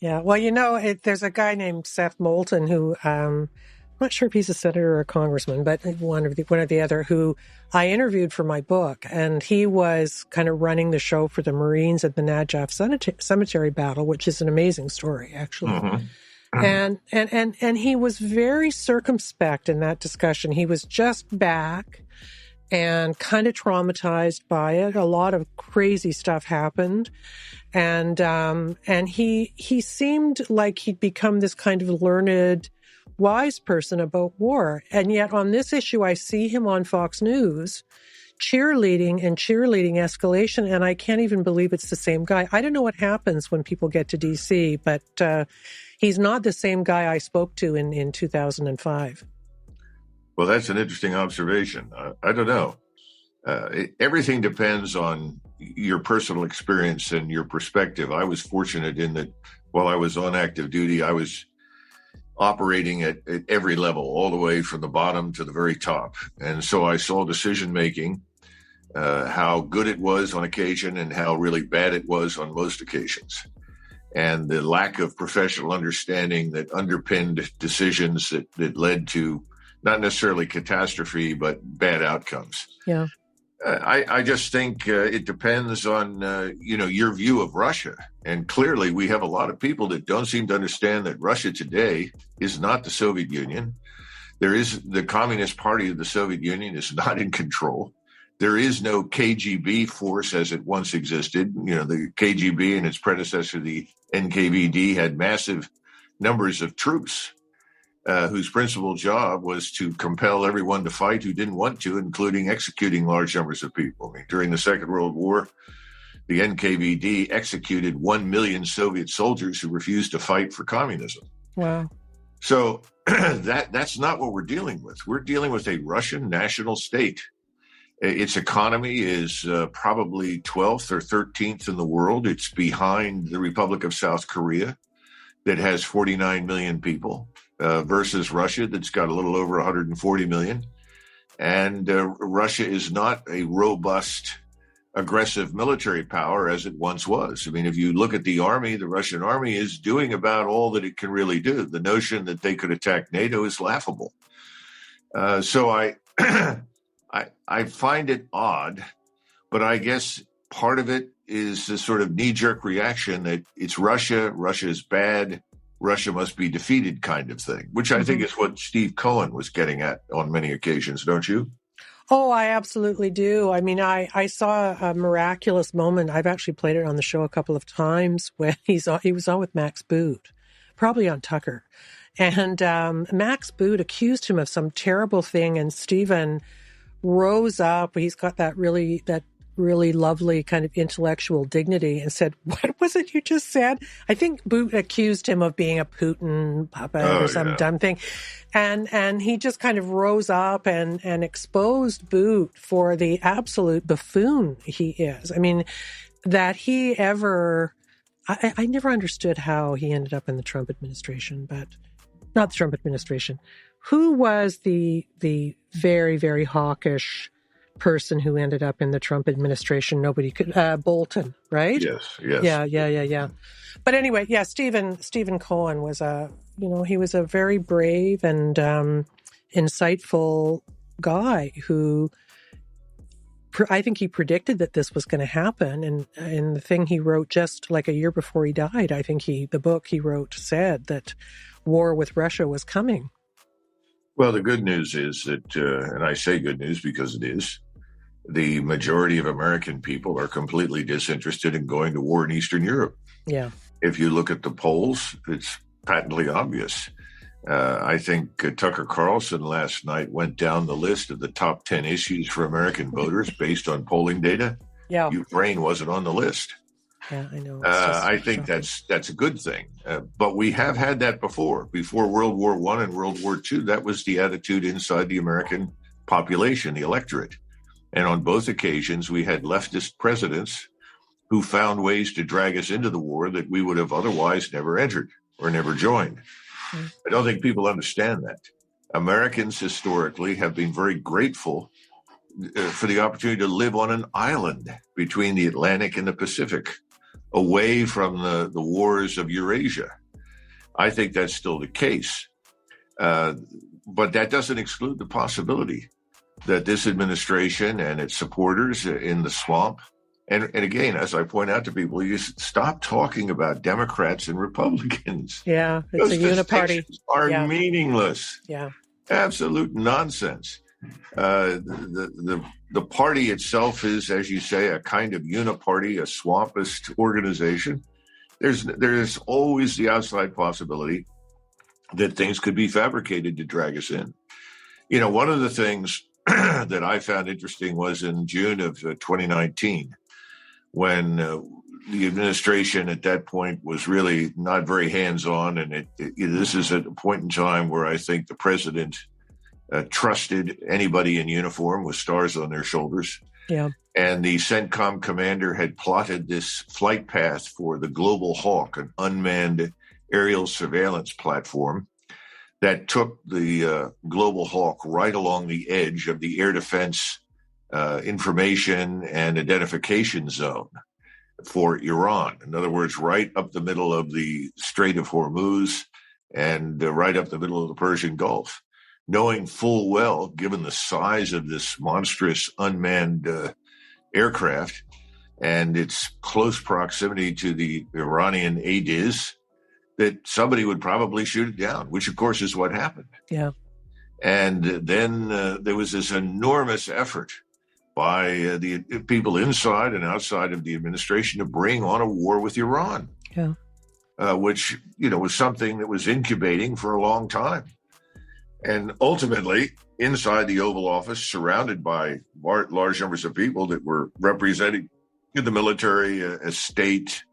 Yeah. Well, there's a guy named Seth Moulton who, I'm not sure if he's a senator or a congressman, but one or the other, who I interviewed for my book. And he was kind of running the show for the Marines at the Najaf cemetery battle, which is an amazing story, actually. Mm-hmm. And he was very circumspect in that discussion. He was just back and kind of traumatized by it. A lot of crazy stuff happened. And he seemed like he'd become this kind of learned, wise person about war. And yet on this issue, I see him on Fox News cheerleading escalation. And I can't even believe it's the same guy. I don't know what happens when people get to DC, but he's not the same guy I spoke to in 2005. Well, that's an interesting observation. I don't know. Everything depends on your personal experience and your perspective. I was fortunate in that while I was on active duty, I was operating at every level, all the way from the bottom to the very top. And so I saw decision making, how good it was on occasion and how really bad it was on most occasions. And the lack of professional understanding that underpinned decisions that led to not necessarily catastrophe, but bad outcomes. Yeah. I just think it depends on, your view of Russia. And clearly we have a lot of people that don't seem to understand that Russia today is not the Soviet Union. The Communist Party of the Soviet Union is not in control. There is no KGB force as it once existed. The KGB and its predecessor, the NKVD, had massive numbers of troops whose principal job was to compel everyone to fight who didn't want to, including executing large numbers of people. I mean, during the Second World War, the NKVD executed 1 million Soviet soldiers who refused to fight for communism. Wow. So that's not what we're dealing with. We're dealing with a Russian national state. Its economy is probably 12th or 13th in the world. It's behind the Republic of South Korea that has 49 million people. Versus Russia, that's got a little over 140 million. And Russia is not a robust, aggressive military power as it once was. I mean, if you look at the army, the Russian army is doing about all that it can really do. The notion that they could attack NATO is laughable. So I find it odd, but I guess part of it is this sort of knee-jerk reaction that it's Russia, Russia is bad, Russia must be defeated kind of thing, which I think is what Steve Cohen was getting at on many occasions, don't you? Oh, I absolutely do. I mean, I saw a miraculous moment. I've actually played it on the show a couple of times when he was on with Max Boot, probably on Tucker. And Max Boot accused him of some terrible thing, and Stephen rose up. He's got that really lovely kind of intellectual dignity and said, "What was it you just said?" I think Boot accused him of being a Putin puppet or some dumb thing. And he just kind of rose up and exposed Boot for the absolute buffoon he is. I mean, that he ever... I never understood how he ended up in the Trump administration, but not the Trump administration. Who was the very, very hawkish person who ended up in the Trump administration? Nobody could... Bolton, right? Yes. Yeah. But anyway, yeah, Stephen Cohen was he was a very brave and insightful guy who... I think he predicted that this was going to happen, and the thing he wrote just like a year before he died, I think the book he wrote said that war with Russia was coming. Well, the good news is that, and I say good news because it is, the majority of American people are completely disinterested in going to war in Eastern Europe. Yeah. If you look at the polls, it's patently obvious. I think Tucker Carlson last night went down the list of the top 10 issues for American voters based on polling data. Yeah. Ukraine wasn't on the list. Yeah, I know. I think that's a good thing. But we have had that before. Before World War I and World War II, that was the attitude inside the American population, the electorate. And on both occasions, we had leftist presidents who found ways to drag us into the war that we would have otherwise never entered or never joined. I don't think people understand that. Americans historically have been very grateful for the opportunity to live on an island between the Atlantic and the Pacific. away from the wars of Eurasia. I think that's still the case. But that doesn't exclude the possibility that this administration and its supporters in the swamp, and again, as I point out to people, you stop talking about Democrats and Republicans. Yeah, it's Those a uniparty. distinctions are meaningless. Yeah. Absolute nonsense. The party itself is, as you say, a kind of uniparty, a swampist organization. There's always the outside possibility that things could be fabricated to drag us in. You know, one of the things that I found interesting was in June of 2019, when the administration at that point was really not very hands-on, and this is at a point in time where I think the president trusted anybody in uniform with stars on their shoulders. Yeah. And the CENTCOM commander had plotted this flight path for the Global Hawk, an unmanned aerial surveillance platform that took the Global Hawk right along the edge of the air defense information and identification zone for Iran. In other words, right up the middle of the Strait of Hormuz and right up the middle of the Persian Gulf, knowing full well, given the size of this monstrous unmanned aircraft and its close proximity to the Iranian ADIZ, that somebody would probably shoot it down, which of course is what happened. Yeah. And then there was this enormous effort by the people inside and outside of the administration to bring on a war with Iran, which, you know, was something that was incubating for a long time. And ultimately, inside the Oval Office, surrounded by large numbers of people that were representing the military, state,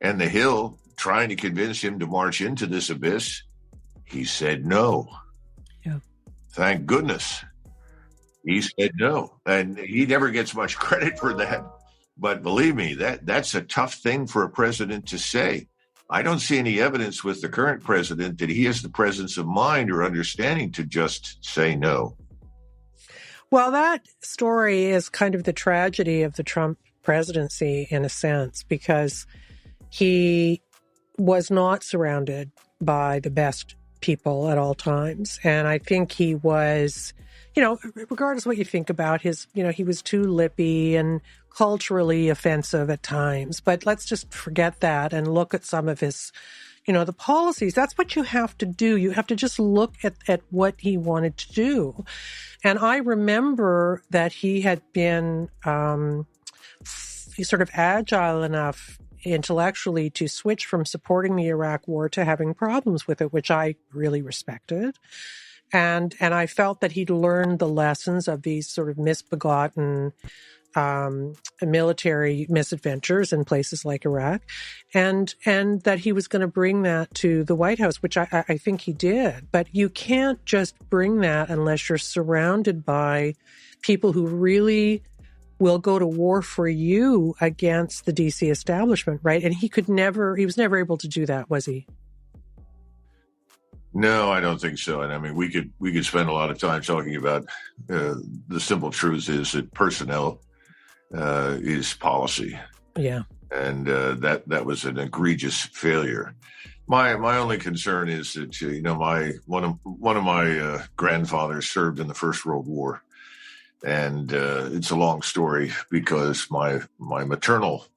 and the Hill, trying to convince him to march into this abyss, he said no. Yeah. Thank goodness. He said no. And he never gets much credit for that. But believe me, that's a tough thing for a president to say. I don't see any evidence with the current president that he has the presence of mind or understanding to just say no. Well, that story is kind of the tragedy of the Trump presidency in a sense, because he was not surrounded by the best people at all times. And I think he was, you know, regardless of what you think about his, you know, he was too lippy and culturally offensive at times. But let's just forget that and look at some of his, you know, the policies. That's what you have to do. You have to just look at what he wanted to do. And I remember that he had been sort of agile enough intellectually to switch from supporting the Iraq war to having problems with it, which I really respected. And I felt that he'd learned the lessons of these sort of misbegotten military misadventures in places like Iraq, and that he was going to bring that to the White House, which I think he did. But you can't just bring that unless you're surrounded by people who really will go to war for you against the DC establishment, right? And he was never able to do that, was he? No, I don't think so. And I mean, we could spend a lot of time talking about the simple truth is that personnel is policy. Yeah. And that was an egregious failure. My only concern is that, you know, one of my grandfathers served in the First World War. And it's a long story because my maternal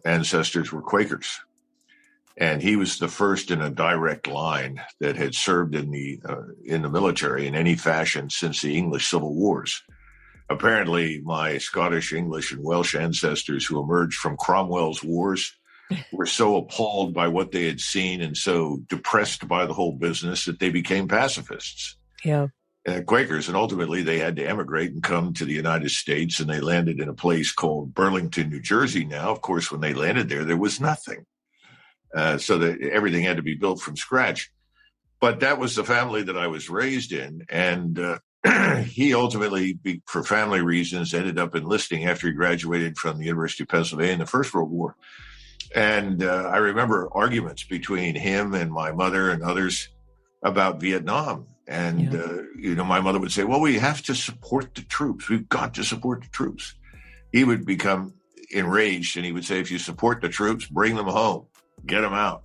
ancestors were Quakers. And he was the first in a direct line that had served in the military in any fashion since the English Civil Wars. Apparently, my Scottish, English, and Welsh ancestors who emerged from Cromwell's wars were so appalled by what they had seen and so depressed by the whole business that they became pacifists. Yeah. Quakers, and ultimately they had to emigrate and come to the United States, and they landed in a place called Burlington, New Jersey. Now, of course, when they landed there was nothing. So that everything had to be built from scratch. But that was the family that I was raised in. And he ultimately, for family reasons, ended up enlisting after he graduated from the University of Pennsylvania in the First World War. And I remember arguments between him and my mother and others about Vietnam. And, you know, my mother would say, well, we have to support the troops. We've got to support the troops. He would become enraged, and he would say, if you support the troops, bring them home, get them out.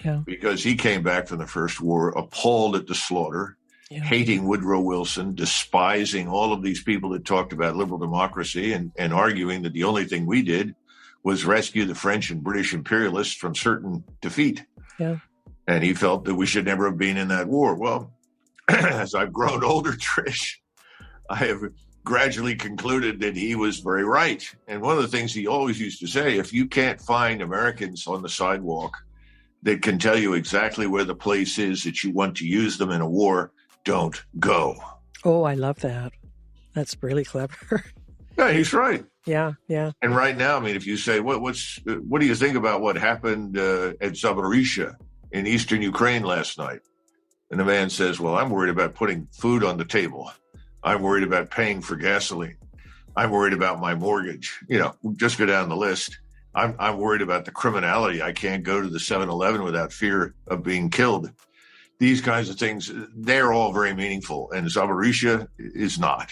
Yeah. Because he came back from the first war appalled at the slaughter, hating Woodrow Wilson, despising all of these people that talked about liberal democracy and arguing that the only thing we did was rescue the French and British imperialists from certain defeat. Yeah. And he felt that we should never have been in that war. Well, as I've grown older, Trish, I have gradually concluded that he was very right. And one of the things he always used to say, if you can't find Americans on the sidewalk that can tell you exactly where the place is that you want to use them in a war, don't go. Oh, I love that. That's really clever. Yeah, he's right. Yeah, yeah. And right now, I mean, if you say, what do you think about what happened at Zaporizhzhia in eastern Ukraine last night? And the man says, well, I'm worried about putting food on the table. I'm worried about paying for gasoline. I'm worried about my mortgage. You know, just go down the list. I'm worried about the criminality. I can't go to the 7-Eleven without fear of being killed. These kinds of things, they're all very meaningful. And Zaporizhzhia is not.